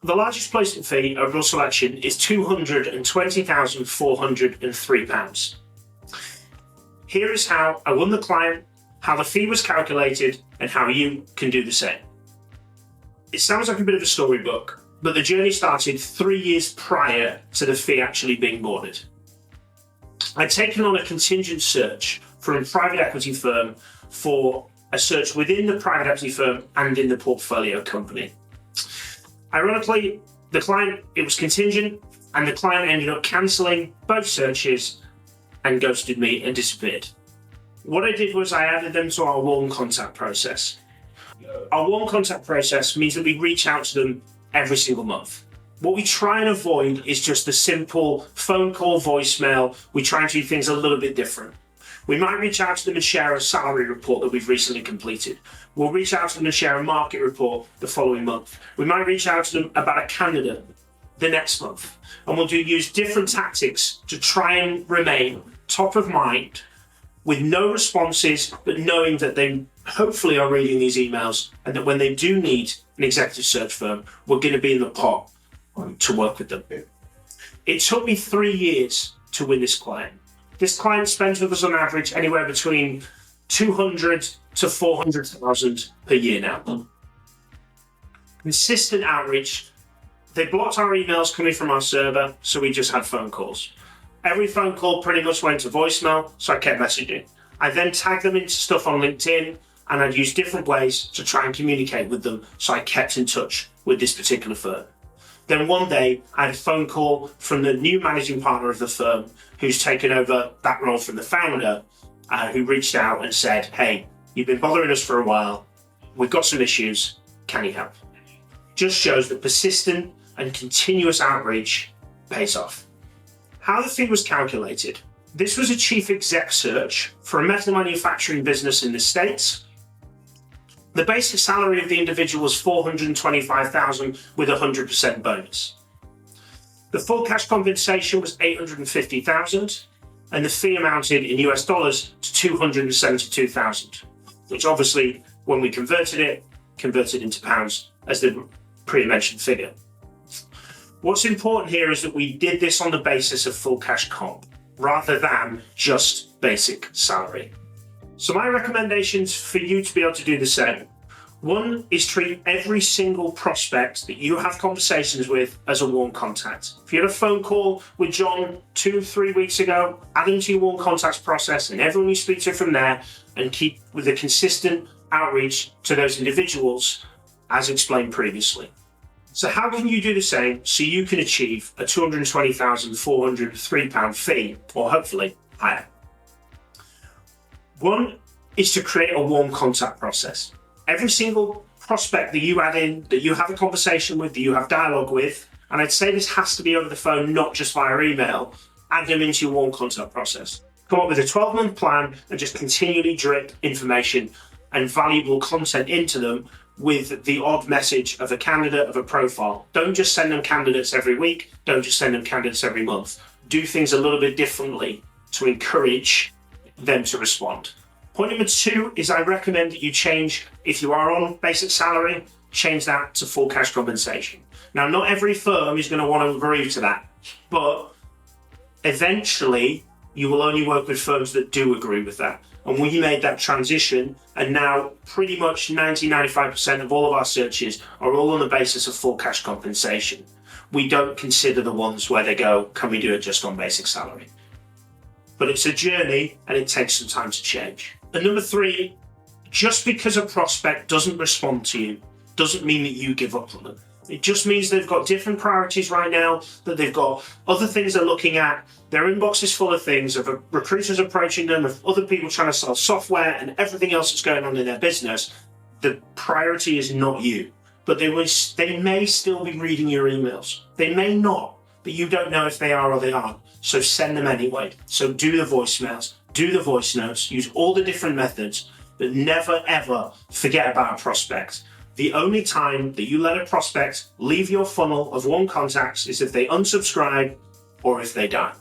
The largest placement fee of Russell Selection is £220,403. Here is how I won the client, how the fee was calculated, and how you can do the same. It sounds like a bit of a storybook, but the journey started 3 years prior to the fee actually being boarded. I'd taken on a contingent search from a private equity firm for a search within the private equity firm and in the portfolio company. Ironically, the client, it was contingent, and the client ended up cancelling both searches and ghosted me and disappeared. What I did was I added them to our warm contact process. Our warm contact process means that we reach out to them every single month. What we try and avoid is just the simple phone call, voicemail. We try and do things a little bit different. We might reach out to them and share a salary report that we've recently completed. We'll reach out to them and share a market report the following month. We might reach out to them about a candidate the next month. And we'll use different tactics to try and remain top of mind with no responses, but knowing that they hopefully are reading these emails and that when they do need an executive search firm, we're going to be in the pot to work with them. It took me 3 years to win this client. This client spends with us on average anywhere between 200 to 400,000 per year now. Consistent outreach. They blocked our emails coming from our server, so we just had phone calls. Every phone call pretty much went to voicemail, so I kept messaging. I then tagged them into stuff on LinkedIn, and I'd use different ways to try and communicate with them, so I kept in touch with this particular firm. Then one day, I had a phone call from the new managing partner of the firm, who's taken over that role from the founder, who reached out and said, "Hey, you've been bothering us for a while. We've got some issues. Can you help?" Just shows that persistent and continuous outreach pays off. How the fee was calculated. This was a chief exec search for a metal manufacturing business in the States. The basic salary of the individual was $425,000 with a 100% bonus. The full cash compensation was $850,000, and the fee amounted in US dollars to $272,000, which obviously, when we converted into pounds as the pre-mentioned figure. What's important here is that we did this on the basis of full cash comp, rather than just basic salary. So my recommendations for you to be able to do the same. One is treat every single prospect that you have conversations with as a warm contact. If you had a phone call with John 2-3 weeks ago, add him to your warm contacts process and everyone you speak to from there, and keep with a consistent outreach to those individuals as explained previously. So how can you do the same so you can achieve a £220,403 fee, or hopefully higher? One is to create a warm contact process. Every single prospect that you add in, that you have a conversation with, that you have dialogue with, and I'd say this has to be over the phone, not just via email, add them into your warm contact process. Come up with a 12-month plan and just continually drip information and valuable content into them with the odd message of a candidate, of a profile. Don't just send them candidates every week. Don't just send them candidates every month. Do things a little bit differently to encourage them to respond. Point number 2 is I recommend that you change, if you are on basic salary, change that to full cash compensation. Now, not every firm is going to want to agree to that, but eventually you will only work with firms that do agree with that. And we made that transition, and now pretty much 90-95% of all of our searches are all on the basis of full cash compensation. We don't consider the ones where they go, can we do it just on basic salary? But it's a journey and it takes some time to change. And number 3, just because a prospect doesn't respond to you doesn't mean that you give up on them. It just means they've got different priorities right now, that they've got other things they're looking at. Their inbox is full of things, of recruiters approaching them, of other people trying to sell software and everything else that's going on in their business. The priority is not you, but they may still be reading your emails. They may not, but you don't know if they are or they aren't. So send them anyway. So do the voicemails, do the voice notes, use all the different methods, but never ever forget about a prospect. The only time that you let a prospect leave your funnel of warm contacts is if they unsubscribe or if they die.